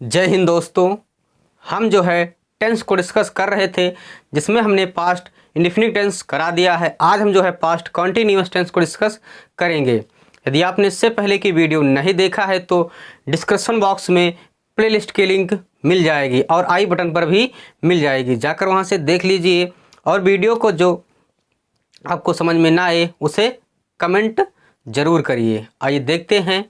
जय हिंद दोस्तों। हम जो है टेंस को डिस्कस कर रहे थे जिसमें हमने पास्ट इंडेफिनिट टेंस करा दिया है। आज हम जो है पास्ट कॉन्टिन्यूअस टेंस को डिस्कस करेंगे। यदि आपने इससे पहले की वीडियो नहीं देखा है तो डिस्क्रिप्शन बॉक्स में प्लेलिस्ट की लिंक मिल जाएगी और आई बटन पर भी मिल जाएगी, जाकर वहां से देख लीजिए। और वीडियो को जो आपको समझ में ना आए उसे कमेंट जरूर करिए। आइए देखते हैं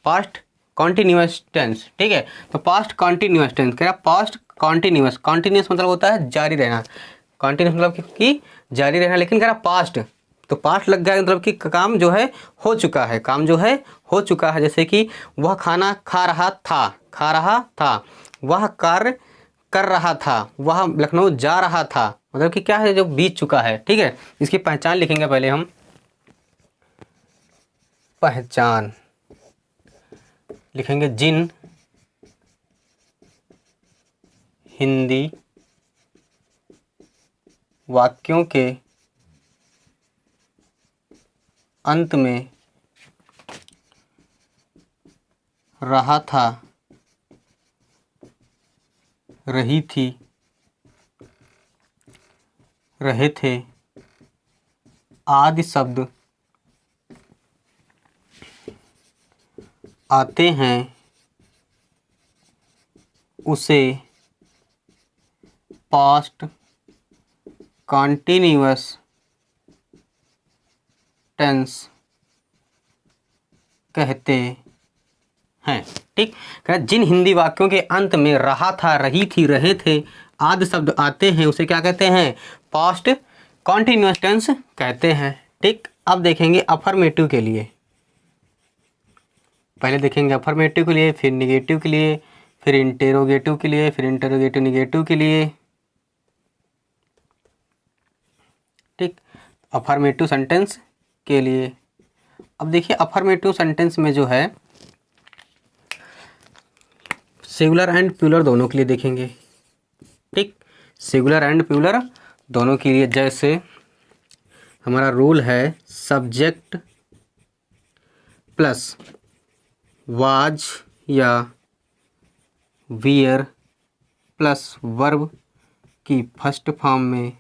पास्ट कॉन्टिन्यूअस टेंस। ठीक है, तो पास्ट कॉन्टिन्यूअस टेंस क्या? पास्ट कॉन्टिन्यूअस, कॉन्टिन्यूअस मतलब होता है जारी रहना। कॉन्टिन्यूअस मतलब कि जारी रहना, लेकिन कह रहा पास्ट, तो पास्ट लग गया मतलब कि काम जो है हो चुका है, काम जो है हो चुका है। जैसे कि वह खाना खा रहा था, खा रहा था। वह कार्य कर रहा था, वह लखनऊ जा रहा था। मतलब कि क्या है, जो बीत चुका है। ठीक है, इसकी पहचान लिखेंगे पहले हम। पहचान लिखेंगे जिन हिंदी वाक्यों के अंत में रहा था, रही थी, रहे थे आदि शब्द आते हैं, उसे पास्ट कॉन्टिन्यूअस टेंस कहते हैं। ठीक, जिन हिंदी वाक्यों के अंत में रहा था, रही थी, रहे थे आदि शब्द आते हैं उसे क्या कहते हैं? पास्ट कॉन्टिन्यूअस टेंस कहते हैं। ठीक, अब देखेंगे अफर्मेटिव के लिए। पहले देखेंगे अफर्मेटिव के लिए, फिर निगेटिव के लिए, फिर इंटेरोगेटिव के लिए, फिर इंटेरोगेटिव निगेटिव के लिए। ठीक, अफर्मेटिव सेंटेंस के लिए अब देखिए अफर्मेटिव सेंटेंस में जो है सिंगुलर एंड प्लूरल दोनों के लिए देखेंगे। ठीक, सिंगुलर एंड प्लूरल दोनों के लिए। जैसे हमारा रूल है सब्जेक्ट प्लस वाज या वियर प्लस वर्ब की फर्स्ट फॉर्म में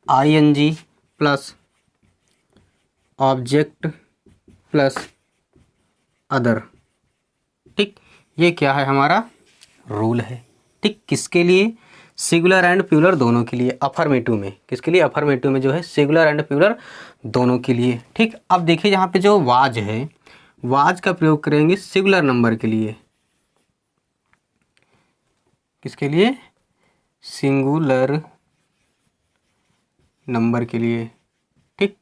ING plus object plus other. ठीक, ये क्या है? हमारा रूल है। ठीक, किसके लिए? सिंगुलर एंड प्लूरल दोनों के लिए। अफर्मेटिव में किसके लिए? अफर्मेटिव में जो है सिंगुलर एंड प्लूरल दोनों के लिए। ठीक, अब देखिए यहाँ पे जो वाज है, वाज का प्रयोग करेंगे सिंगुलर नंबर के लिए। किसके लिए? सिंगुलर नंबर के लिए। ठीक,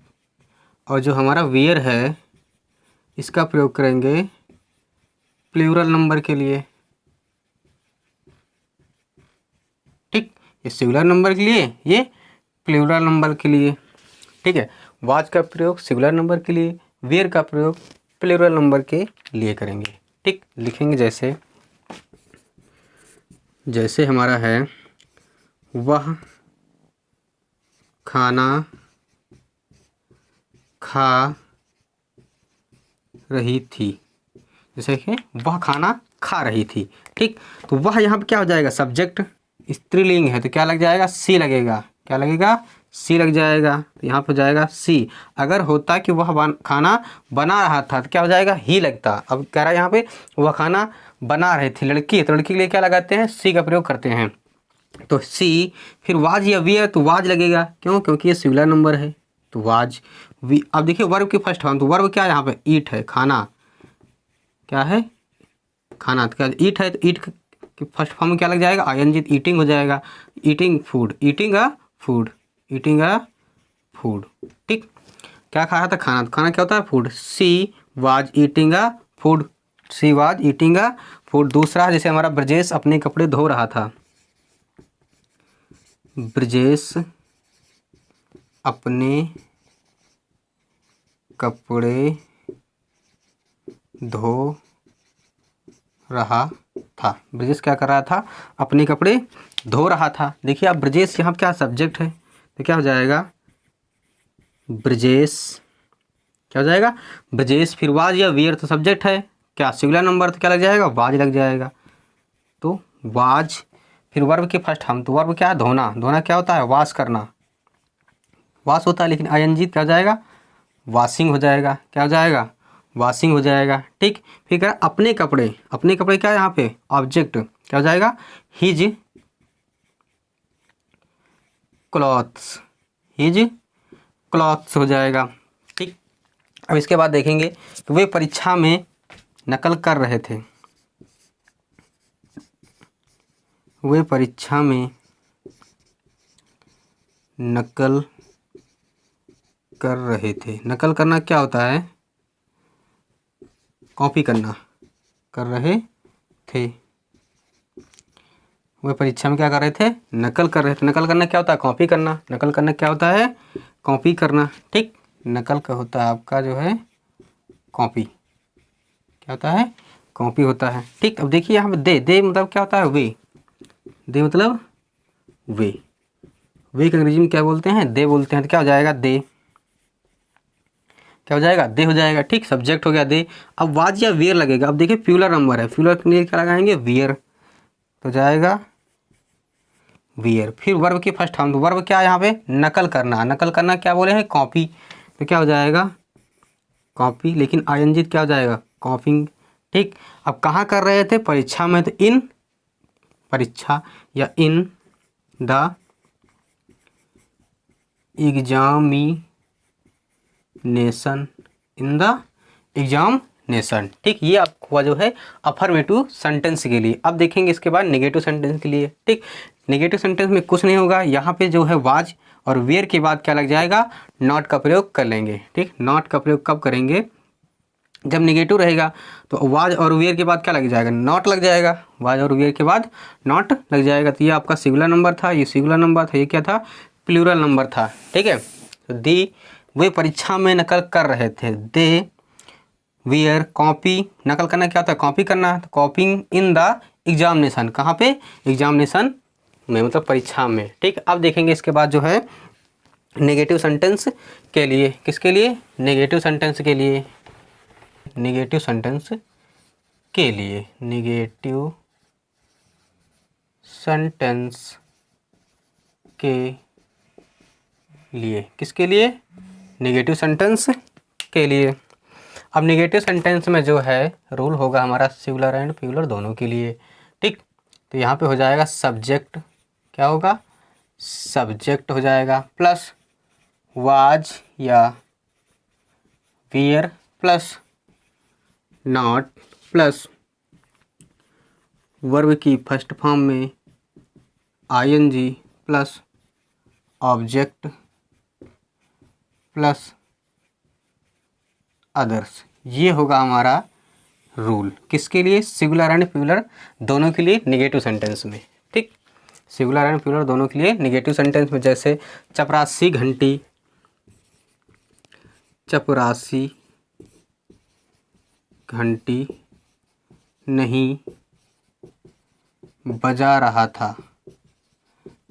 और जो हमारा वेयर है इसका प्रयोग करेंगे प्लूरल नंबर के लिए। ठीक, ये सिंगुलर नंबर के लिए, ये प्लूरल नंबर के लिए। ठीक है, वाज का प्रयोग सिंगुलर नंबर के लिए, वेयर का प्रयोग प्लूरल नंबर के लिए करेंगे। ठीक, लिखेंगे जैसे जैसे हमारा है वह खाना खा रही थी। जैसे कि वह खाना खा रही थी। ठीक, तो वह यहाँ पे क्या हो जाएगा? सब्जेक्ट, स्त्रीलिंग है तो क्या लग जाएगा? सी लगेगा। क्या लगेगा? सी लग जाएगा। तो यहाँ पे जाएगा सी। अगर होता कि वह खाना बना रहा था तो क्या हो जाएगा? ही लगता। अब कह रहा है यहाँ पे वह खाना बना रही थी, लड़की है तो लड़की के लिए क्या लगाते हैं? सी का प्रयोग करते हैं। तो सी, फिर वाज या वी है तो वाज लगेगा। क्यों? क्योंकि ये सिंगुलर नंबर है तो वाज वी। अब देखिए वर्ब की फर्स्ट फॉर्म, तो वर्ब क्या है यहाँ पे? ईट है, खाना। क्या है? खाना। तो क्या ईट है तो ईट की फर्स्ट फॉर्म में क्या लग जाएगा? आईएनजी, ईटिंग हो जाएगा। Eating food, eating a food, eating a food. ठीक, क्या खा रहा था? खाना। तो खाना क्या होता है? Food. She was eating a food, she was eating a food. दूसरा जैसे हमारा ब्रजेश अपने कपड़े धो रहा था, ब्रजेश अपने कपड़े धो रहा था। ब्रजेश क्या कर रहा था? अपने कपड़े धो रहा था। देखिए अब ब्रजेश यहाँ क्या सब्जेक्ट है तो क्या हो जाएगा? ब्रजेश क्या हो जाएगा? ब्रजेश। फिर वाज या वियर तो सब्जेक्ट है, क्या सिंगुलर नंबर तो क्या लग जाएगा? वाज लग जाएगा। तो वाज, फिर वर्ब के फर्स्ट फॉर्म, तो वर्ब क्या है, धोना। धोना क्या होता है, वॉश करना, वॉश होता है, लेकिन आईएनजी क्या हो जाएगा, वॉशिंग हो जाएगा। क्या हो जाएगा, वॉशिंग हो जाएगा। ठीक, फिर कह अपने कपड़े, अपने कपड़े क्या है यहाँ पे, ऑब्जेक्ट, क्या हो जाएगा, हिज क्लॉथ्स, हिज क्लॉथ्स हो जाएगा। ठीक, अब इसके बाद देखेंगे कि वे परीक्षा में नकल कर रहे थे, वे परीक्षा में नकल कर रहे थे। नकल करना क्या होता है, कॉपी करना, कर रहे थे। वे परीक्षा में क्या कर रहे थे, नकल कर रहे थे। नकल करना क्या होता है, कॉपी करना। नकल करना क्या होता है, कॉपी करना। ठीक, नकल का होता है आपका जो है कॉपी, क्या होता है, कॉपी होता है। ठीक, अब देखिए यहाँ पे दे, दे मतलब क्या होता है, वे, दे मतलब वे, वे के अंग्रेजी में क्या बोलते हैं, दे बोलते हैं। तो क्या हो जाएगा, दे, क्या हो जाएगा, दे हो जाएगा। ठीक, सब्जेक्ट हो गया दे। अब वाज या वियर लगेगा। अब देखिए प्यूलर नंबर है, प्यूलर के लिए क्या लगाएंगे, वियर, तो जाएगा वियर। फिर वर्ब की फर्स्ट फॉर्म, तो वर्ब क्या है यहाँ पे, नकल करना। नकल करना क्या बोले हैं, कॉपी, तो क्या हो जाएगा, कॉपी, लेकिन आईएनजी क्या हो जाएगा, कॉपिंग। ठीक, अब कहाँ कर रहे थे, परीक्षा में, तो इन परीक्षा या in the examination, in the examination. ठीक, ये आपको जो है अफर्मेटिव सेंटेंस के लिए। अब देखेंगे इसके बाद नेगेटिव सेंटेंस के लिए। ठीक, नेगेटिव सेंटेंस में कुछ नहीं होगा, यहाँ पे जो है वाज और वेयर के बाद क्या लग जाएगा, नॉट का प्रयोग कर लेंगे। ठीक, नॉट का प्रयोग कब करेंगे, जब नेगेटिव रहेगा, तो वाज और वेयर के बाद क्या लग जाएगा, नॉट लग जाएगा। वाज और वेयर के बाद नॉट लग जाएगा। तो ये आपका सिंगुलर नंबर था, ये सिंगुलर नंबर था, ये क्या था, प्लूरल नंबर था। ठीक है, तो दी, वे परीक्षा में नकल कर रहे थे, दे वियर कॉपी। नकल करना क्या होता है, कॉपी करना, तो कॉपिंग इन द एग्जामिनेशन, कहाँ पे, एग्जामिनेशन में, मतलब परीक्षा में। ठीक, अब देखेंगे इसके बाद जो है नेगेटिव सेंटेंस के लिए, किसके लिए, नेगेटिव सेंटेंस के लिए, नेगेटिव सेंटेंस के लिए, नेगेटिव सेंटेंस के लिए, किसके लिए, नेगेटिव सेंटेंस के लिए। अब नेगेटिव सेंटेंस में जो है रूल होगा हमारा सिंगुलर एंड प्लूरल दोनों के लिए। ठीक, तो यहाँ पे हो जाएगा सब्जेक्ट, क्या होगा, सब्जेक्ट हो जाएगा, प्लस वाज या were, plus not, plus verb की फर्स्ट फॉर्म में ING, plus object, plus others. ये होगा हमारा रूल, किसके लिए, सिंगुलर एंड प्लूरल दोनों के लिए नेगेटिव सेंटेंस में। ठीक, सिंगुलर एंड प्लूरल दोनों के लिए नेगेटिव सेंटेंस में, जैसे चपरासी घंटी, चपरासी घंटी नहीं बजा रहा था,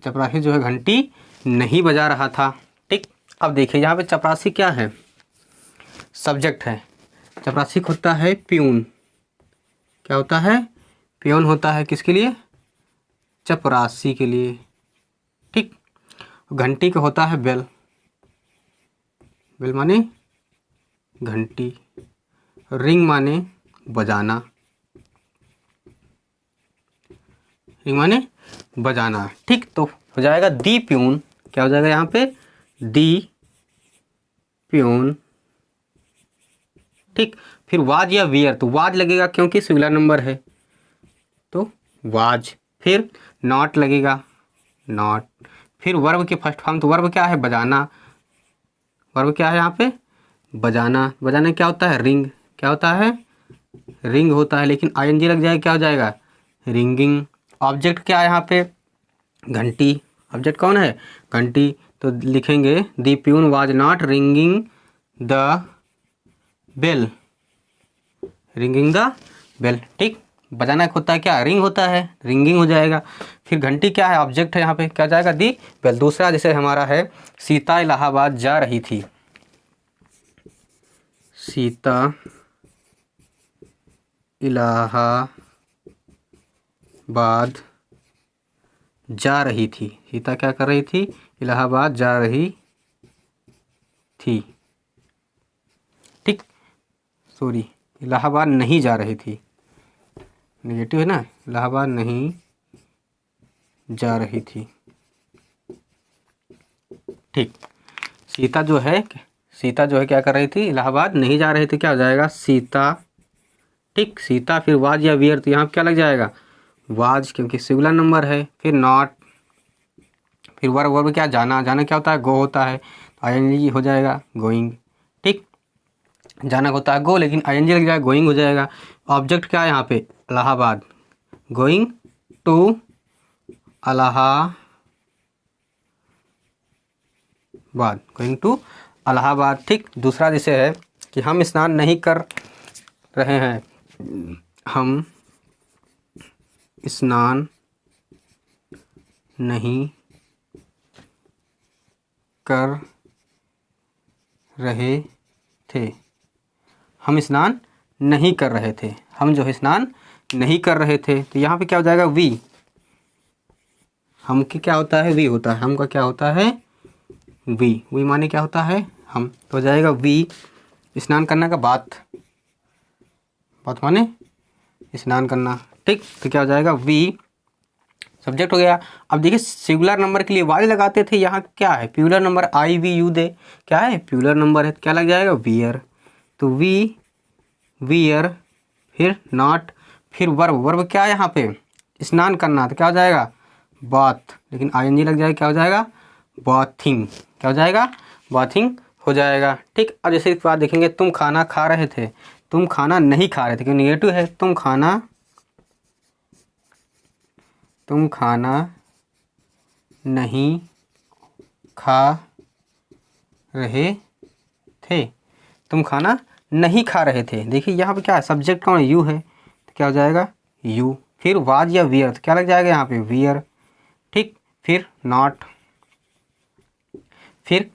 चपरासी जो है घंटी नहीं बजा रहा था। ठीक, अब देखिए यहाँ पे चपरासी क्या है, सब्जेक्ट है, चपरासी होता है प्यून, क्या होता है, प्यून होता है, किसके लिए, चपरासी के लिए। ठीक, घंटी का होता है बेल, बेल माने घंटी, रिंग माने बजाना, रिंग माने बजाना। ठीक, तो हो जाएगा दी प्यून, क्या हो जाएगा यहाँ पे, दी प्यून। ठीक, फिर वाज या वियर, तो वाज लगेगा क्योंकि सिंगुलर नंबर है, तो वाज। फिर नॉट लगेगा, नॉट। फिर वर्ब की फर्स्ट फॉर्म, तो वर्ब क्या है, बजाना, वर्ब क्या है यहाँ पे, बजाना। बजाना क्या होता है, रिंग, क्या होता है, रिंग होता है, लेकिन आईएनजी लग जाएगा, क्या हो जाएगा, रिंगिंग। ऑब्जेक्ट क्या है यहाँ पे, घंटी, ऑब्जेक्ट कौन है, घंटी, तो लिखेंगे the peon was not ringing the bell, ringing the bell. ठीक, बजाना होता है क्या, रिंग होता है, रिंगिंग हो जाएगा। फिर घंटी क्या है, ऑब्जेक्ट है, यहाँ पे क्या जाएगा, दी बेल। दूसरा जैसे हमारा है सीता इलाहाबाद जा रही थी, सीता इलाहाबाद बाद जा रही थी। सीता क्या कर रही थी? इलाहाबाद जा रही थी। ठीक, सॉरी, इलाहाबाद नहीं जा रही थी, नेगेटिव है ना, इलाहाबाद नहीं जा रही थी। ठीक, सीता जो है क्या कर रही थी? इलाहाबाद नहीं जा रही थी। क्या हो जाएगा? सीता। ठीक, सीता फिर वाज या वियर, तो यहाँ पे क्या लग जाएगा? वाज, क्योंकि सिंगुलर नंबर है। फिर नॉट, फिर वर्ब क्या? जाना। जाना क्या होता है? गो होता है, तो आईएनजी हो जाएगा गोइंग। ठीक, जाना होता है गो, लेकिन आईएनजी लग जाएगा, गोइंग हो जाएगा। ऑब्जेक्ट क्या है यहाँ पे? Allahabad, going to Allahabad, going to Allahabad. ठीक, दूसरा जैसे है कि हम स्नान नहीं कर रहे हैं, हम स्नान नहीं कर रहे थे। हम स्नान नहीं कर रहे थे, हम जो है स्नान नहीं कर रहे थे, तो यहाँ पे क्या हो जाएगा? वी। हम की क्या होता है? वी होता है। हम का क्या होता है? वी। वी माने क्या होता है? हम, तो हो जाएगा वी। स्नान करना का बात, बात माने स्नान करना। ठीक, तो क्या हो जाएगा? वी सब्जेक्ट हो गया। अब देखिए सिंगुलर नंबर के लिए वाज लगाते थे, यहाँ क्या है? Plural number, I we you they, क्या है? प्यूलर नंबर है, तो क्या लग जाएगा? वियर। तो वी, वियर, फिर नॉट, फिर वर्ब। वर्ब क्या है यहाँ पे? स्नान करना, तो क्या हो जाएगा? बाथ, लेकिन आईएनजी लग जाएगा, क्या हो जाएगा? बाथिंग। क्या हो जाएगा? बाथिंग हो जाएगा। ठीक, अब जैसे इस बात देखेंगे, तुम खाना खा रहे थे, तुम खाना नहीं खा रहे थे, क्योंकि नेगेटिव है। तुम खाना नहीं खा रहे थे, तुम खाना नहीं खा रहे थे। देखिए यहाँ पे क्या है? सब्जेक्ट कौन है? यू है, तो क्या हो जाएगा? यू। फिर वाज या वियर, तो क्या लग जाएगा यहाँ पे? वियर। ठीक, फिर नॉट, फिर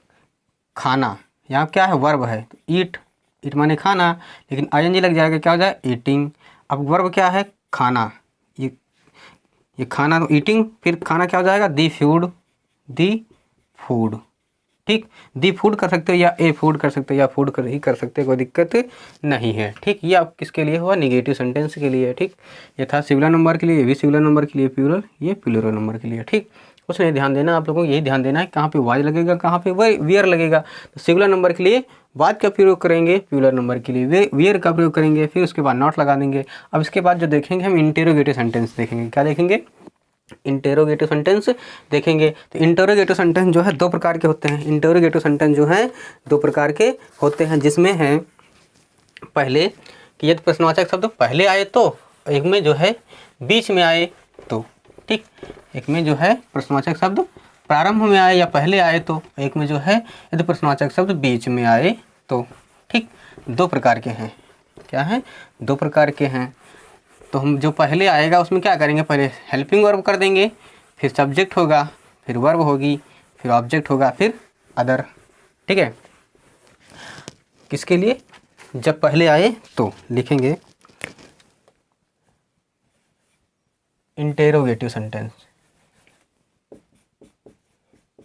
खाना, यहाँ क्या है? वर्ब है, तो ईट। ईट माने खाना, लेकिन आईएनजी लग जाएगा, क्या हो जाएगा? ईटिंग। अब वर्ब क्या है? खाना, ये खाना, तो ईटिंग। फिर खाना क्या हो जाएगा? दी फूड, दी फूड। ठीक, दी फूड कर सकते हो या ए फूड कर सकते हो या फूड कर ही कर सकते हो, कोई दिक्कत नहीं है। ठीक, ये आप किसके लिए हुआ? निगेटिव सेंटेंस के लिए। ठीक, ये था सिंगुलर नंबर के लिए, ये भी सिंगुलर नंबर के लिए प्लूरल, ये प्लूरल नंबर के लिए। ठीक, कुछ नहीं ध्यान देना, आप लोगों को यही ध्यान देना है कहाँ पे वाज लगेगा, कहाँ पे वियर लगेगा। तो सिंगुलर नंबर के लिए वाज का प्रयोग करेंगे, प्लूरल नंबर के लिए वियर का प्रयोग करेंगे, फिर उसके बाद नॉट लगा देंगे। अब इसके बाद जो देखेंगे हम इंटेरोगेटिव सेंटेंस देखेंगे। क्या देखेंगे? इंटेरोगेटिव सेंटेंस देखेंगे। तो इंटेरोगेटिव सेंटेंस जो है दो प्रकार के होते हैं। इंटेरोगेटिव सेंटेंस जो है दो प्रकार के होते हैं, जिसमें है पहले कि यदि प्रश्नवाचक शब्द पहले आए तो, एक में जो है बीच में आए तो। ठीक, एक में जो है प्रश्नवाचक शब्द प्रारंभ में आए या पहले आए तो, एक में जो है यदि प्रश्नवाचक शब्द बीच में आए तो। ठीक, दो प्रकार के हैं। क्या है? दो प्रकार के हैं। तो हम जो पहले आएगा उसमें क्या करेंगे? पहले हेल्पिंग वर्ब कर देंगे, फिर सब्जेक्ट होगा, फिर वर्ब होगी, फिर ऑब्जेक्ट होगा, फिर अदर। ठीक है, किसके लिए? जब पहले आए तो लिखेंगे इंटेरोगेटिव सेंटेंस,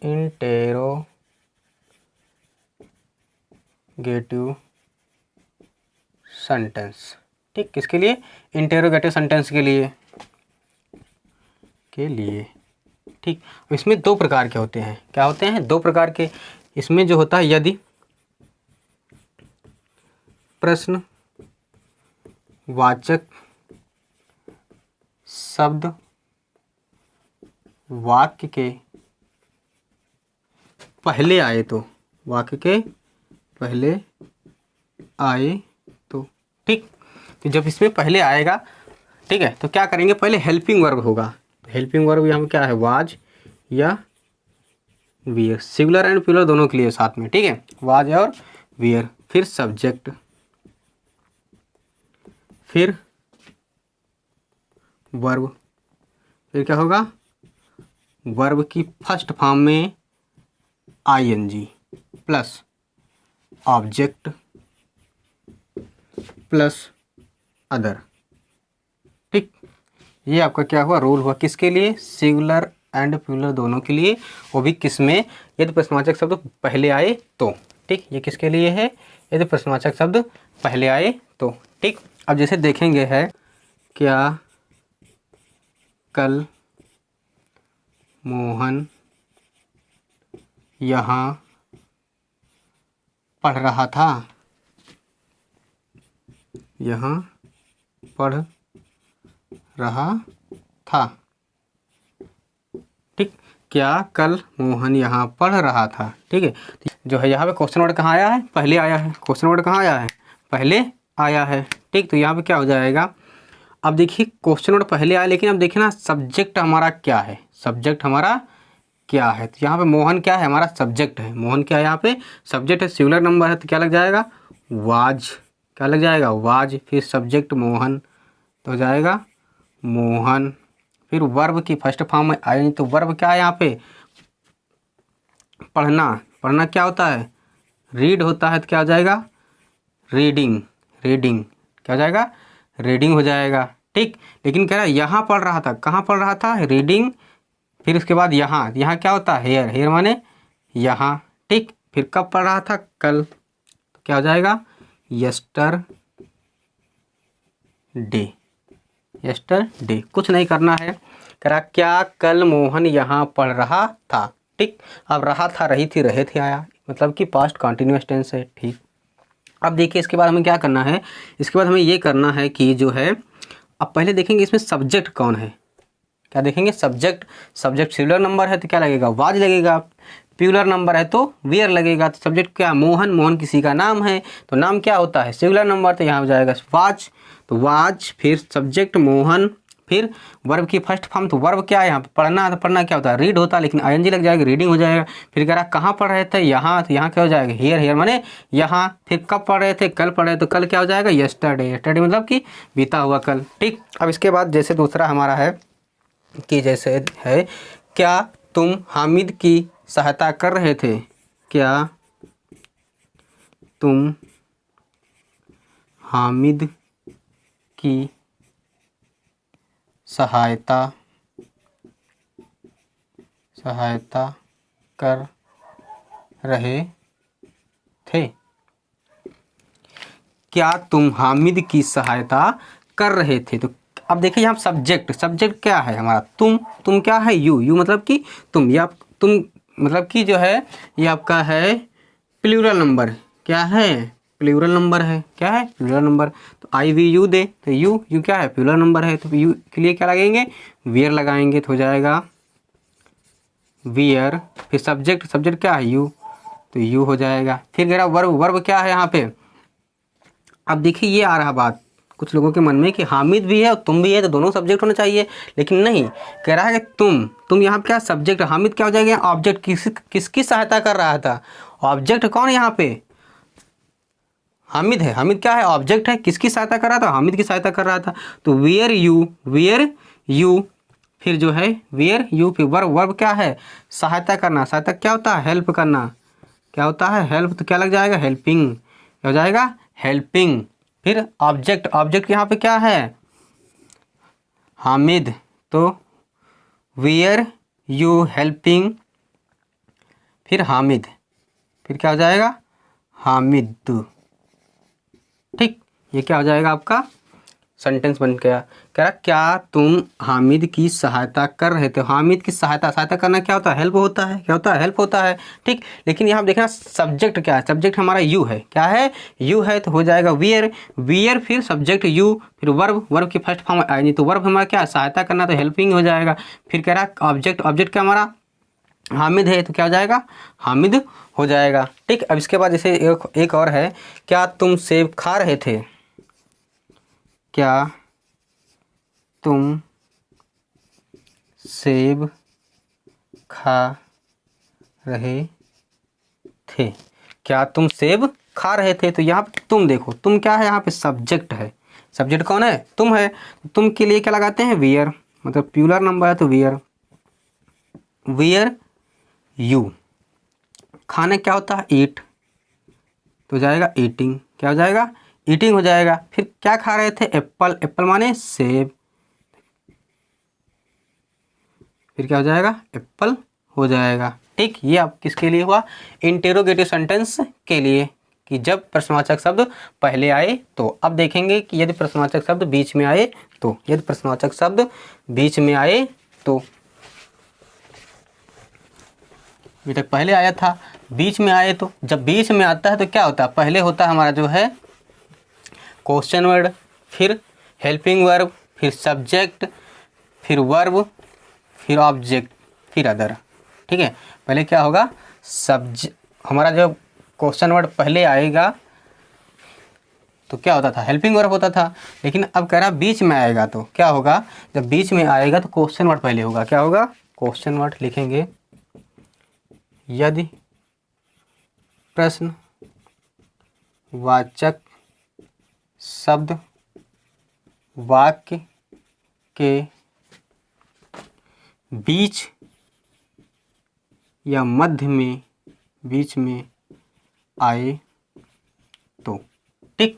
इंटेरोगेटिव सेंटेंस। ठीक, किसके लिए? इंटेरोगेटिव सेंटेंस के लिए, ठीक, इसमें दो प्रकार के होते हैं। क्या होते हैं? दो प्रकार के। इसमें जो होता है यदि प्रश्नवाचक शब्द वाक्य के पहले आए तो, वाक्य के पहले आए तो। ठीक, तो जब इसमें पहले आएगा, ठीक है, तो क्या करेंगे? पहले हेल्पिंग वर्ब होगा। हेल्पिंग वर्ब यहाँ क्या है? वाज या वियर, सिंगुलर एंड प्लूरल दोनों के लिए साथ में। ठीक है, वाज और वियर, फिर सब्जेक्ट, फिर वर्ब, फिर क्या होगा? वर्ब की फर्स्ट फॉर्म में ING plus object plus other. ठीक, ये आपका क्या हुआ, रूल हुआ किसके लिए, सिंगुलर एंड प्लूरल दोनों के लिए, वो भी किस में, यदि प्रश्नवाचक शब्द पहले आए तो। ठीक, ये किसके लिए है, यदि प्रश्नवाचक शब्द पहले आए तो। ठीक, अब जैसे देखेंगे है, क्या कल मोहन यहाँ पढ़ रहा था, यहाँ पढ़ रहा था। ठीक, क्या कल मोहन यहाँ पढ़ रहा था। ठीक है, जो है यहाँ पे क्वेश्चन वर्ड कहाँ आया है, पहले आया है। क्वेश्चन वर्ड कहाँ आया है, पहले आया है। ठीक, तो यहाँ पे क्या हो जाएगा, अब देखिए क्वेश्चन वर्ड पहले आया, लेकिन अब देखिए ना सब्जेक्ट हमारा क्या है, सब्जेक्ट हमारा क्या है। तो यहाँ पे मोहन क्या है, हमारा सब्जेक्ट है। मोहन क्या है, यहाँ पे सब्जेक्ट है, सिंगुलर नंबर है, तो क्या लग जाएगा, वाज। क्या लग जाएगा, वाज। फिर सब्जेक्ट मोहन तो हो जाएगा मोहन। फिर वर्ब की फर्स्ट फॉर्म में आई, तो वर्ब क्या है यहाँ पे, पढ़ना। पढ़ना क्या होता है, रीड होता है, तो क्या हो जाएगा, रीडिंग। रीडिंग क्या हो जाएगा, रीडिंग हो जाएगा। ठीक, लेकिन कह रहा है यहाँ पढ़ रहा था, कहाँ पढ़ रहा था, रीडिंग। फिर उसके बाद यहाँ, यहाँ क्या होता है, हेयर। हेयर माने यहाँ। ठीक, फिर कब पढ़ रहा था, कल। तो क्या हो जाएगा, यस्टरडे। यस्टरडे। कुछ नहीं करना है, कह रहा क्या कल मोहन यहाँ पढ़ रहा था। ठीक, अब रहा था, रही थी, रहे थे आया, मतलब कि पास्ट कंटिन्यूअस टेंस है। ठीक, अब देखिए इसके बाद हमें क्या करना है, इसके बाद हमें ये करना है कि जो है, अब पहले देखेंगे इसमें सब्जेक्ट कौन है। क्या देखेंगे, सब्जेक्ट। सब्जेक्ट सिंगुलर नंबर है तो क्या लगेगा, वाज लगेगा। प्लूरल नंबर है तो वियर लगेगा। तो सब्जेक्ट क्या, मोहन। मोहन किसी का नाम है, तो नाम क्या होता है, सिंगुलर नंबर, तो यहाँ हो जाएगा वाज। तो वाज, फिर सब्जेक्ट मोहन, फिर वर्ब की फर्स्ट फॉर्म। तो वर्ब क्या है यहाँ पे, पढ़ना। तो पढ़ना क्या होता है, रीड होता है, लेकिन आईएनजी लग जाएगा, रीडिंग हो जाएगा। फिर कह रहा कहाँ पढ़ रहे थे, यहाँ। तो यहाँ क्या हो जाएगा, हियर। हियर माने यहाँ। फिर कब पढ़ रहे थे, कल पढ़ रहे, तो कल क्या हो जाएगा, यस्टरडे। यस्टरडे मतलब कि बीता हुआ कल। ठीक, अब इसके बाद जैसे दूसरा हमारा है कि जैसे है, क्या तुम हामिद की सहायता कर रहे थे, क्या तुम हामिद की सहायता कर रहे थे। क्या तुम हामिद की सहायता कर रहे थे। तो अब देखिए यहाँ सब्जेक्ट। सब्जेक्ट क्या है हमारा, तुम। तुम क्या है, यू। यू मतलब कि तुम, या तुम मतलब कि जो है ये आपका है प्लूरल नंबर। क्या है, प्लूरल नंबर है। क्या है, प्लूरल नंबर। तो आई वी यू दे, तो यू। यू क्या है, प्लूरल नंबर है, तो यू के लिए क्या लगेंगे, वियर लगाएंगे, तो हो जाएगा वियर। फिर सब्जेक्ट। सब्जेक्ट क्या है, यू, तो यू हो जाएगा। फिर मेरा वर्ब। वर्ब क्या है यहाँ पे, अब देखिए ये आ रहा बात कुछ लोगों के मन में कि हामिद भी है और तुम भी है, तो दोनों सब्जेक्ट होना चाहिए, लेकिन नहीं। कह रहा है कि तुम यहाँ पे क्या सब्जेक्ट, हामिद क्या हो जाएगा, ऑब्जेक्ट। किसकी सहायता कर रहा था, ऑब्जेक्ट कौन है यहाँ पे, हामिद है। हामिद क्या है, ऑब्जेक्ट है। किसकी सहायता कर रहा था, हामिद की सहायता कर रहा था। तो वियर यू, वियर यू। फिर जो है वियर यू। फिर वर्ब। वर्ब क्या है, सहायता करना। सहायता क्या होता है, हेल्प करना। क्या होता है, हेल्प। तो क्या लग जाएगा, हेल्पिंग। क्या हो जाएगा, हेल्पिंग। फिर ऑब्जेक्ट। ऑब्जेक्ट यहाँ पे क्या है, हामिद। तो वियर यू हेल्पिंग, फिर हामिद, फिर क्या हो जाएगा, हामिद। ठीक, ये क्या हो जाएगा आपका सेंटेंस बन गया। कह रहा क्या तुम हामिद की सहायता कर रहे थे। हामिद की सहायता। सहायता करना क्या होता है, हेल्प होता है। क्या होता है, हेल्प होता है। ठीक, लेकिन यहाँ देखना सब्जेक्ट क्या है, सब्जेक्ट हमारा यू है। क्या है, यू है, तो हो जाएगा वियर। वियर फिर सब्जेक्ट यू, फिर वर्ब। वर्ब की फर्स्ट फॉर्म आएगी, तो वर्ब हमारा क्या है, सहायता करना, तो हेल्पिंग हो जाएगा। फिर कह रहा ऑब्जेक्ट। ऑब्जेक्ट क्या हमारा हामिद है, तो क्या हो जाएगा, हामिद हो जाएगा। ठीक, अब इसके बाद जैसे एक और है, क्या तुम सेब खा रहे थे। क्या तुम सेब खा रहे थे। क्या तुम सेब खा रहे थे। तो यहाँ पे तुम देखो, तुम क्या है, यहाँ पे सब्जेक्ट है। सब्जेक्ट कौन है, तुम है। तुम के लिए क्या लगाते हैं, वियर। मतलब प्लूरल नंबर है तो वियर। Wear you. खाने क्या होता है, ईट, तो जाएगा ईटिंग। क्या हो जाएगा, ईटिंग हो जाएगा। फिर क्या खा रहे थे, एप्पल। एप्पल माने सेब। फिर क्या हो जाएगा, एप्पल हो जाएगा। ठीक, ये आप किसके लिए हुआ, इंटेरोगेटिव सेंटेंस के लिए, कि जब प्रश्नवाचक शब्द पहले आए तो। अब देखेंगे कि यदि प्रश्नवाचक शब्द बीच में आए तो, यदि प्रश्नवाचक शब्द बीच में आए तो। अभी तक पहले आया था, बीच में आए तो। जब बीच में आता है तो क्या होता है, पहले होता है हमारा जो है क्वेश्चन वर्ड, फिर हेल्पिंग वर्ब, फिर सब्जेक्ट, फिर वर्ब, फिर ऑब्जेक्ट, फिर अदर। ठीक है, पहले क्या होगा, हमारा जो क्वेश्चन वर्ड पहले आएगा तो क्या होता था, हेल्पिंग वर्ब होता था। लेकिन अब कह रहा बीच में आएगा तो क्या होगा, जब बीच में आएगा तो क्वेश्चन वर्ड पहले होगा। क्या होगा, क्वेश्चन वर्ड लिखेंगे, यदि प्रश्न वाचक शब्द वाक्य के बीच या मध्य में, बीच में आए तो। ठीक,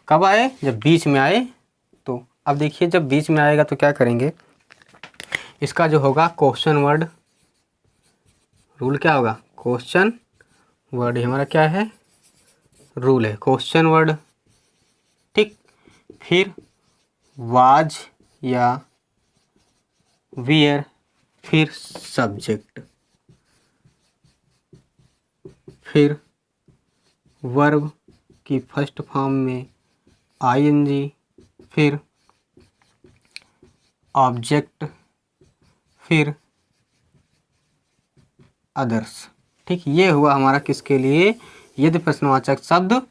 कब आए, जब बीच में आए तो। अब देखिए जब बीच में आएगा तो क्या करेंगे, इसका जो होगा क्वेश्चन वर्ड रूल क्या होगा, क्वेश्चन वर्ड हमारा क्या है, रूल है क्वेश्चन वर्ड। ठीक, फिर वाज या वेयर, फिर सब्जेक्ट, फिर वर्ब की फर्स्ट फॉर्म में आईएनजी, फिर ऑब्जेक्ट, फिर अदर्स। ठीक, ये हुआ हमारा किसके लिए, यदि प्रश्नवाचक शब्द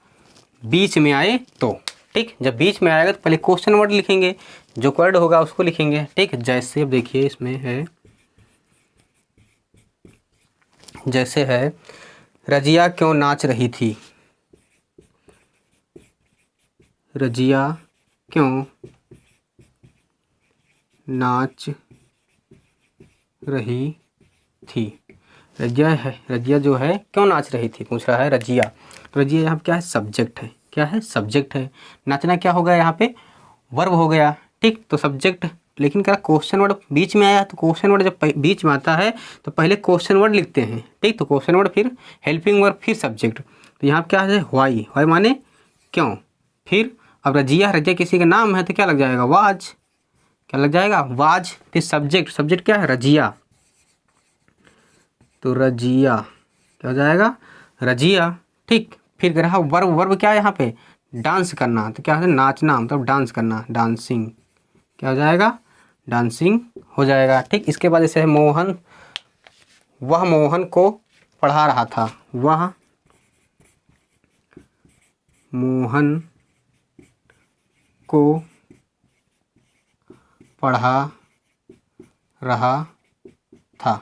बीच में आए तो। ठीक, जब बीच में आएगा तो पहले क्वेश्चन वर्ड लिखेंगे, जो वर्ड होगा उसको लिखेंगे। ठीक, जैसे अब देखिए इसमें है, जैसे है रजिया क्यों नाच रही थी, रजिया क्यों नाच रही थी। रजिया है, रजिया जो है क्यों नाच रही थी पूछ रहा है, रजिया। तो रजिया यहाँ क्या है, सब्जेक्ट है। क्या है, सब्जेक्ट है। नाचना क्या हो गया यहाँ पे, वर्ब हो गया। ठीक, तो सब्जेक्ट, लेकिन क्या क्वेश्चन वर्ड बीच में आया, तो क्वेश्चन वर्ड जब बीच में आता है तो पहले क्वेश्चन वर्ड लिखते हैं। ठीक, तो क्वेश्चन वर्ड, फिर हेल्पिंग वर्ब, फिर सब्जेक्ट। तो यहाँ क्या है, वाई, वाई माने क्यों। फिर अब रजिया, रजिया किसी का नाम है तो क्या लग जाएगा, वाज। क्या लग जाएगा, वाज। फिर सब्जेक्ट, सब्जेक्ट क्या है, रजिया, तो रजिया क्या हो जाएगा, रजिया। ठीक, फिर कह रहा वर्ब, वर्ब क्या है यहाँ पे, डांस करना, तो क्या है, नाचना मतलब डांस करना, डांसिंग। क्या हो जाएगा, डांसिंग हो जाएगा। ठीक, इसके बाद जैसे है मोहन, वह मोहन को पढ़ा रहा था, वह मोहन को पढ़ा रहा था।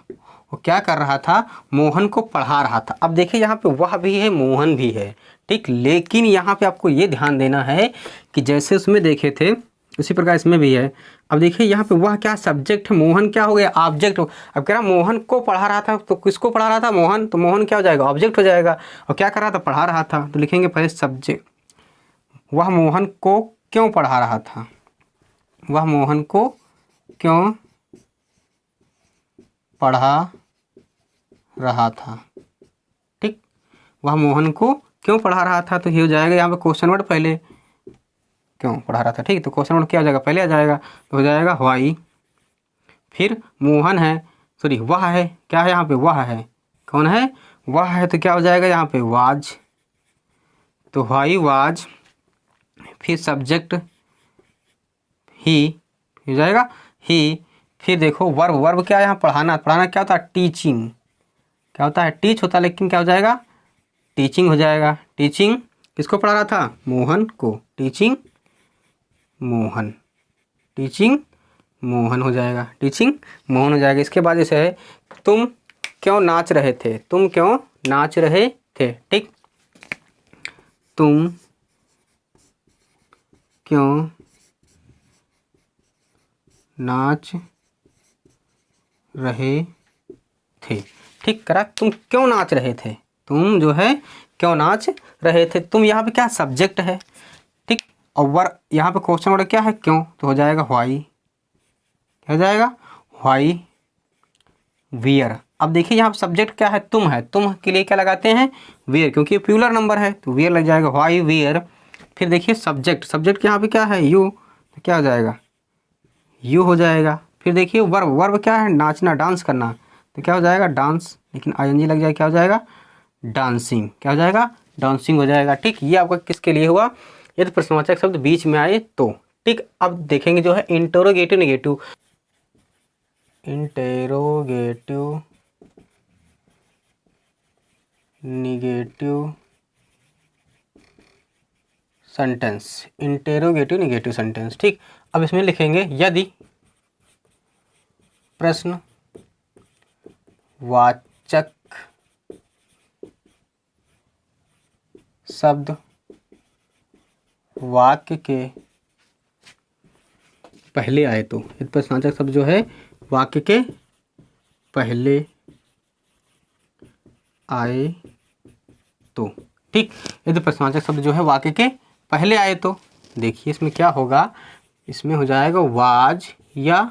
वो क्या कर रहा था, मोहन को पढ़ा रहा था। अब देखिए यहाँ पे वह भी है, मोहन भी है। ठीक, लेकिन यहाँ पे आपको ये ध्यान देना है कि जैसे उसमें देखे थे उसी प्रकार इसमें भी है। अब देखिए यहाँ पे वह क्या सब्जेक्ट है, मोहन क्या हो गया, ऑब्जेक्ट। अब कह रहा मोहन को पढ़ा रहा था, तो किसको पढ़ा रहा था, मोहन। तो मोहन क्या हो जाएगा, ऑब्जेक्ट हो जाएगा। और क्या कर रहा था, पढ़ा रहा था। तो लिखेंगे पहले सब्जेक्ट, वह मोहन को क्यों पढ़ा रहा था, वह मोहन को क्यों पढ़ा रहा था। ठीक, वह मोहन को क्यों पढ़ा रहा था, तो ये हो जाएगा यहाँ पे क्वेश्चन वर्ड पहले, क्यों पढ़ा रहा था। ठीक, तो क्वेश्चन वर्ड क्या हो जाएगा, पहले आ जाएगा, तो हो जाएगा व्हाई। फिर मोहन है, सॉरी वह है, क्या है यहाँ पे, वह है, कौन है, वह है, तो क्या हो जाएगा यहाँ पे, वाज। तो व्हाई वाज, फिर सब्जेक्ट ही हो जाएगा, ही। फिर देखो वर्ब, वर्ब क्या है यहाँ, पढ़ाना। पढ़ाना क्या होता है, टीचिंग। क्या होता है, टीच होता है, लेकिन क्या हो जाएगा, टीचिंग हो जाएगा। टीचिंग किसको पढ़ा रहा था, मोहन को। टीचिंग मोहन, टीचिंग मोहन हो जाएगा, टीचिंग मोहन हो जाएगा। इसके बाद जैसे है तुम क्यों नाच रहे थे, तुम क्यों नाच रहे थे। ठीक, तुम क्यों नाच रहे थे। ठीक, करा, तुम क्यों नाच रहे थे, तुम जो है क्यों नाच रहे थे। तुम यहाँ पे क्या सब्जेक्ट है। ठीक, और वर्ब यहाँ पे क्वेश्चन वर्ड क्या है, क्यों, तो हो जाएगा व्हाई। क्या हो जाएगा, व्हाई। वियर। अब देखिए यहाँ सब्जेक्ट क्या है, तुम है, तुम के लिए क्या लगाते हैं, वियर, क्योंकि प्लूरल नंबर है तो वियर लग जाएगा, व्हाई वियर। फिर देखिए सब्जेक्ट, सब्जेक्ट यहाँ पे क्या है, यू, तो क्या हो जाएगा, यू हो जाएगा। फिर देखिए वर्ब, वर्ब क्या है, नाचना, डांस करना, तो क्या हो जाएगा, डांस, लेकिन आईएनजी लग जाएगा, क्या हो जाएगा, डांसिंग, क्या हो जाएगा, डांसिंग हो जाएगा। ठीक, ये आपका किसके लिए हुआ, यदि प्रश्नवाचक शब्द बीच में आए तो। ठीक, अब देखेंगे जो है interrogative negative, interrogative negative sentence, interrogative negative sentence. ठीक, अब इसमें लिखेंगे यदि प्रश्न वाचक शब्द वाक्य के पहले आए तो, यदि प्रश्नवाचक शब्द जो है वाक्य के पहले आए तो। ठीक, यदि प्रश्नवाचक शब्द जो है वाक्य के पहले आए तो देखिए इसमें क्या होगा, इसमें हो जाएगा वाज या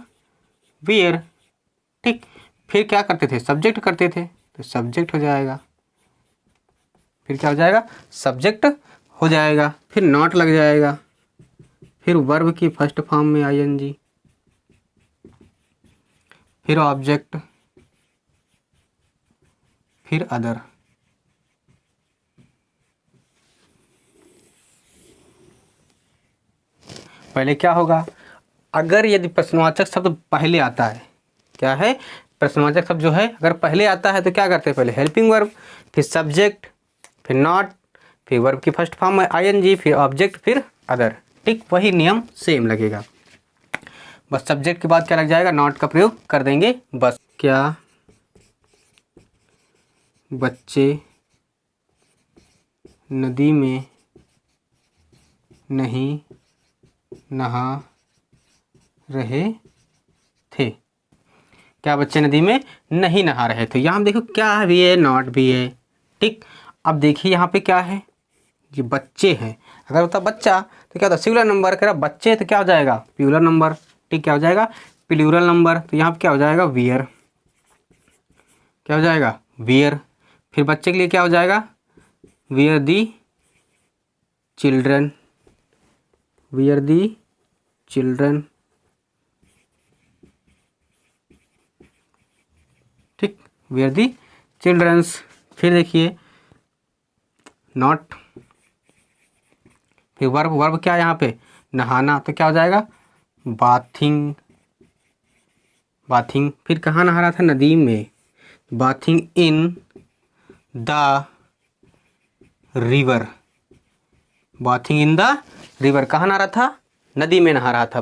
वेयर। ठीक, फिर क्या करते थे, सब्जेक्ट करते थे तो सब्जेक्ट हो जाएगा, फिर क्या हो जाएगा, सब्जेक्ट हो जाएगा। फिर नॉट लग जाएगा, फिर वर्ब की फर्स्ट फॉर्म में आईएनजी, फिर ऑब्जेक्ट, फिर अदर। पहले क्या होगा, अगर यदि प्रश्नवाचक शब्द पहले आता है, क्या है, प्रश्नवाचक शब्द जो है अगर पहले आता है तो क्या करते हैं, पहले हेल्पिंग वर्ब, फिर सब्जेक्ट, फिर नॉट, फिर वर्ब की फर्स्ट फॉर्म में आईएनजी, फिर ऑब्जेक्ट, फिर अदर। ठीक, वही नियम सेम लगेगा, बस सब्जेक्ट के बाद क्या लग जाएगा, नॉट का प्रयोग कर देंगे बस। क्या बच्चे नदी में नहीं नहा रहे थे, क्या बच्चे नदी में नहीं नहा रहे थे, यहाँ देखो क्या भी है, नॉट भी है। ठीक, अब देखिए यहाँ पे क्या है, ये बच्चे हैं, अगर होता बच्चा तो क्या होता, सिंगुलर नंबर, कह रहा बच्चे तो क्या हो जाएगा, प्लूरल नंबर। ठीक, क्या हो जाएगा, प्लूरल नंबर, तो यहाँ पे क्या हो जाएगा, वियर, क्या हो जाएगा, वियर। फिर बच्चे के लिए क्या हो जाएगा, wear the children, wear the children. ठीक, वियर दी चिल्ड्रंस। फिर देखिए नॉट, फिर वर्ब, वर्ब क्या है यहाँ पे, नहाना, तो क्या हो जाएगा, बाथिंग, बाथिंग। फिर कहाँ नहा रहा था, नदी में, bathing in the river, bathing in the river, कहाँ नहा रहा था, नदी में नहा रहा था।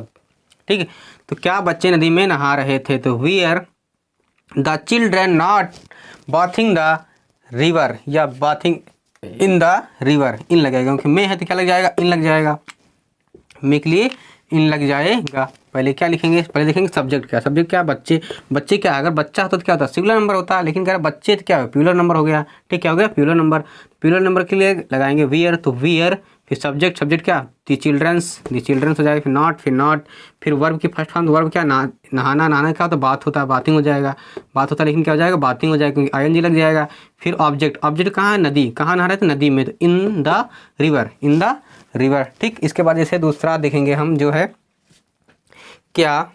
ठीक है, तो क्या बच्चे नदी में नहा रहे थे, तो wear the children not bathing the river, या बाथिंग इन द रिवर, इन लगेगा क्योंकि मैं है तो क्या लग जाएगा, इन लग जाएगा, मैं के लिए इन लग जाएगा। पहले क्या लिखेंगे, पहले देखेंगे सब्जेक्ट क्या, सब्जेक्ट क्या, बच्चे, बच्चे क्या, अगर बच्चा होता तो क्या होता, सिंगुलर नंबर होता, लेकिन कह रहा बच्चे तो क्या है, प्लूरल नंबर हो गया। ठीक, क्या हो गया, प्लूरल नंबर, प्लूरल नंबर के लिए लगाएंगे वियर, तो वियर, फिर सब्जेक्ट, सब्जेक्ट क्या, दी चिल्ड्रंस, दी चिल्ड्रंस हो जाएगा, फिर नॉट, फिर वर्ब की फर्स्ट फॉर्म, वर्ब क्या, नहाना, नहाना क्या होता, बात होता है, बाथिंग हो जाएगा, बात होता है, लेकिन क्या हो जाएगा, बाथिंग हो जाएगा क्योंकि आईएनजी लग जाएगा। फिर ऑब्जेक्ट, ऑब्जेक्ट कहाँ है, नदी, कहाँ नहा रहे थे, नदी में, तो in the river, in the river. ठीक, इसके बाद जैसे दूसरा देखेंगे हम जो है, क्या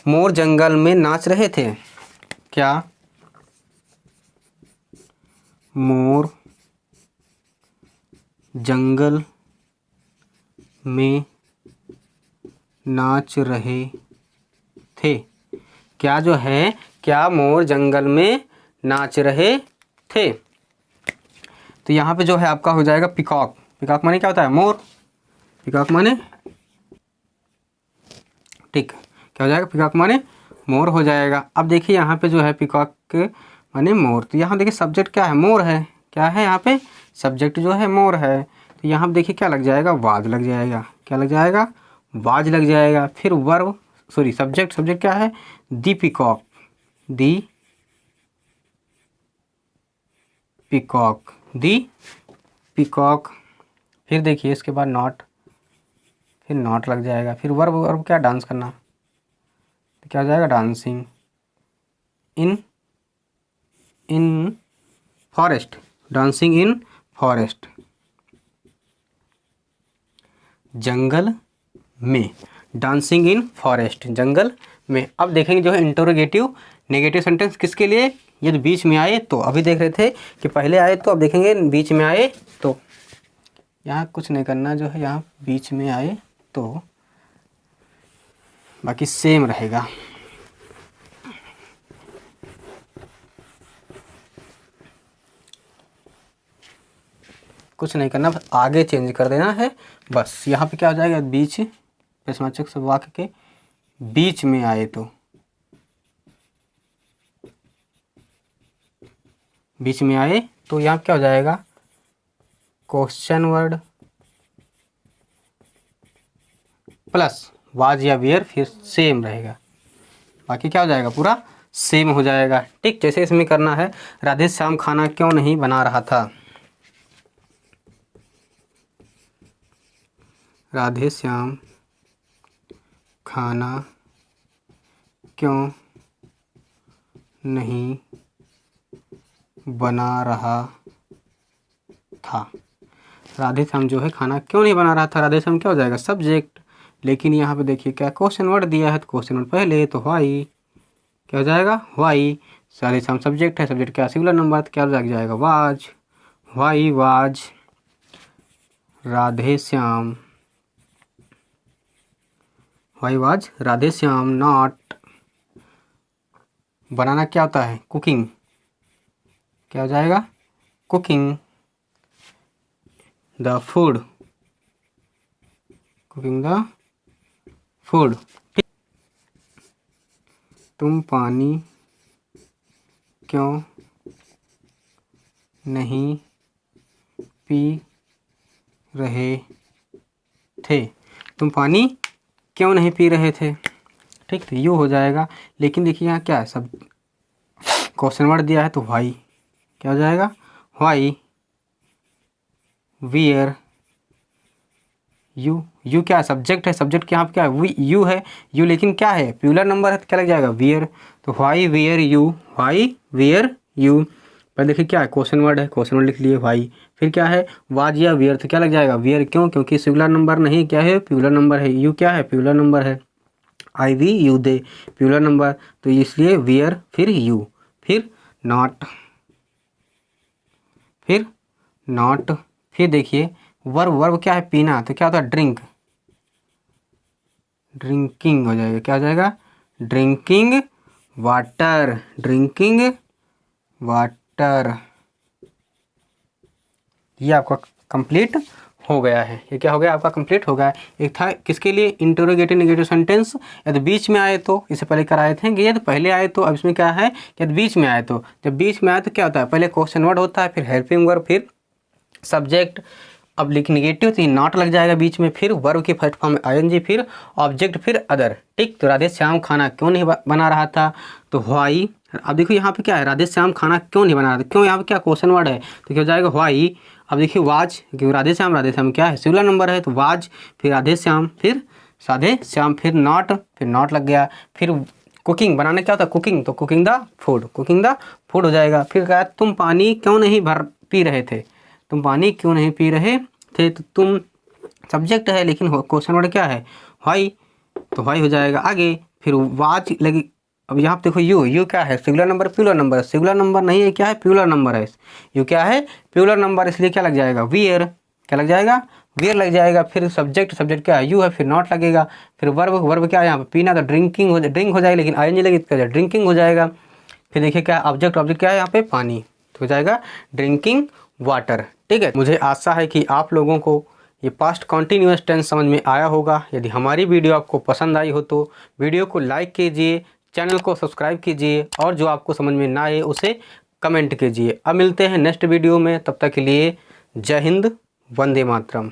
मोर जंगल में नाच रहे थे, क्या मोर जंगल में नाच रहे थे, क्या जो है, क्या मोर जंगल में नाच रहे थे। तो यहाँ पे जो है आपका हो जाएगा पिकॉक, पिकॉक माने क्या होता है, मोर, पिकॉक माने, ठीक, क्या हो जाएगा, पिकॉक माने मोर हो जाएगा। अब देखिए यहाँ पे जो है पिकॉक माने मोर, तो यहाँ देखिए सब्जेक्ट क्या है, मोर है, क्या है यहाँ पे, सब्जेक्ट जो है मोर है, तो यहाँ पे देखिए क्या लग जाएगा, वाज लग जाएगा, क्या लग जाएगा, वाज लग जाएगा। फिर वर्ब, सॉरी सब्जेक्ट, सब्जेक्ट क्या है, दी पिकॉक, दी पिकॉक, दी पिकॉक। फिर देखिए इसके बाद नॉट, फिर नॉट लग जाएगा, फिर वर्ब, वर्ब क्या, डांस करना, तो क्या हो जाएगा, dancing, in forest, dancing in forest, जंगल में, डांसिंग इन फॉरेस्ट, जंगल में। अब देखेंगे जो है इंटरोगेटिव नेगेटिव सेंटेंस किसके लिए, यदि बीच में आए तो। अभी देख रहे थे कि पहले आए तो, अब देखेंगे बीच में आए तो। यहाँ कुछ नहीं करना, जो है यहाँ बीच में आए तो बाकी सेम रहेगा। कुछ नहीं करना, बस आगे चेंज कर देना है बस। यहाँ पे क्या हो जाएगा, बीच प्रश्नवाचक से वाक्य के बीच में आए तो, बीच में आए तो यहाँ क्या हो जाएगा, क्वेश्चन वर्ड प्लस वाज या वेयर, फिर सेम रहेगा। बाकी क्या हो जाएगा, पूरा सेम हो जाएगा। ठीक, जैसे इसमें करना है, राधे श्याम खाना क्यों नहीं बना रहा था, राधे श्याम खाना क्यों नहीं बना रहा था। राधे श्याम जो है खाना क्यों नहीं बना रहा था, राधे श्याम क्या हो जाएगा, सब्जेक्ट। लेकिन यहाँ पे देखिए क्या क्वेश्चन वर्ड दिया है, तो क्वेश्चन वर्ड पहले तो व्हाई, क्या हो जाएगा व्हाई। राधे श्याम सब्जेक्ट है, सब्जेक्ट क्या सिंगुलर नंबर, तो क्या लग जाएगा was, why was Radhe Shyam, why was Radhe Shyam not, बनाना क्या होता है कुकिंग, क्या हो जाएगा cooking the food, cooking the food. तुम पानी क्यों नहीं पी रहे थे, तुम पानी क्यों नहीं पी रहे थे। ठीक, तो यू हो जाएगा। लेकिन देखिए यहाँ क्या है, सब क्वेश्चन वर्ड दिया है तो व्हाई, क्या हो जाएगा व्हाई वियर यू, यू क्या है सब्जेक्ट है, सब्जेक्ट के यहाँ पे क्या है यू है, यू लेकिन क्या है प्यूलर नंबर है, तो क्या लग जाएगा वियर, तो why wear you, why wear you. पर देखिए क्या है क्वेश्चन वर्ड है, क्वेश्चन वर्ड लिख लिए व्हाई, फिर क्या है वाज या वियर, तो क्या लग जाएगा वियर, क्यों, क्योंकि सिंगुलर नंबर नहीं, क्या है प्यूलर नंबर है, यू क्या है प्यूलर नंबर है, I we you they plural number, तो इसलिए वियर फिर यू, फिर नॉट, फिर नॉट। फिर देखिए वर्ब, वर्ब क्या है पीना, तो क्या होता है ड्रिंक, ड्रिंकिंग हो जाएगा, क्या हो जाएगा ड्रिंकिंग वाटर, ड्रिंकिंग वाटर। ये आपका कंप्लीट हो गया है, ये क्या हो गया आपका कंप्लीट हो गया। एक था किसके लिए इंटरोगेटिव नेगेटिव सेंटेंस, यदि बीच में आए तो, इससे पहले कराए थे कि यदि पहले आए तो, अब इसमें क्या है कि यदि बीच में आए तो, जब बीच में आए तो क्या होता है पहले क्वेश्चन वर्ड होता है, फिर हेल्पिंग वर्ब, फिर सब्जेक्ट। अब लेकिन नेगेटिव तो नॉट लग जाएगा बीच में, फिर वर्ब की फर्स्ट फॉर्म में आईएनजी, फिर ऑब्जेक्ट, फिर अदर। ठीक, तो राधे श्याम खाना क्यों नहीं बना रहा था, तो व्हाई। अब देखो यहाँ पे क्या है राधे श्याम खाना क्यों नहीं बना रहा था, क्यों यहाँ पे क्या क्वेश्चन वर्ड है, तो क्या हो जाएगा व्हाई। अब देखिए वाज, क्योंकि राधे श्याम क्या है सिंगुलर नंबर है, तो वाज फिर राधे श्याम, फिर फिर नॉट लग गया। फिर कुकिंग, बनाना क्या होता है कुकिंग, तो cooking the food, cooking the food हो जाएगा। फिर क्या तुम पानी क्यों नहीं पी रहे थे, तुम पानी क्यों नहीं पी रहे थे, तो तुम सब्जेक्ट है, लेकिन क्वेश्चन वर्ड क्या है व्हाई, तो व्हाई हो जाएगा आगे। फिर वाज लगी, अब यहाँ पे देखो यू क्या है singular number plural number, singular number नहीं है, क्या है प्यूलर नंबर है, यू क्या है प्यूलर नंबर, इसलिए क्या लग जाएगा वियर, क्या लग जाएगा वियर लग जाएगा। फिर सब्जेक्ट क्या है यू है, फिर नॉट लगेगा। फिर वर्ब क्या है यहाँ पे पीना, तो ड्रिंक हो जाएगा, लेकिन आईएनजी लगी तो ड्रिंकिंग हो जाएगा। फिर देखिए क्या ऑब्जेक्ट क्या है यहाँ पे पानी, तो हो जाएगा ड्रिंकिंग वाटर। ठीक है, मुझे आशा है कि आप लोगों को ये पास्ट कॉन्टिन्यूअस टेंस समझ में आया होगा। यदि हमारी वीडियो आपको पसंद आई हो तो वीडियो को लाइक कीजिए, चैनल को सब्सक्राइब कीजिए, और जो आपको समझ में ना आए उसे कमेंट कीजिए। अब मिलते हैं नेक्स्ट वीडियो में, तब तक के लिए जय हिंद, वंदे मातरम।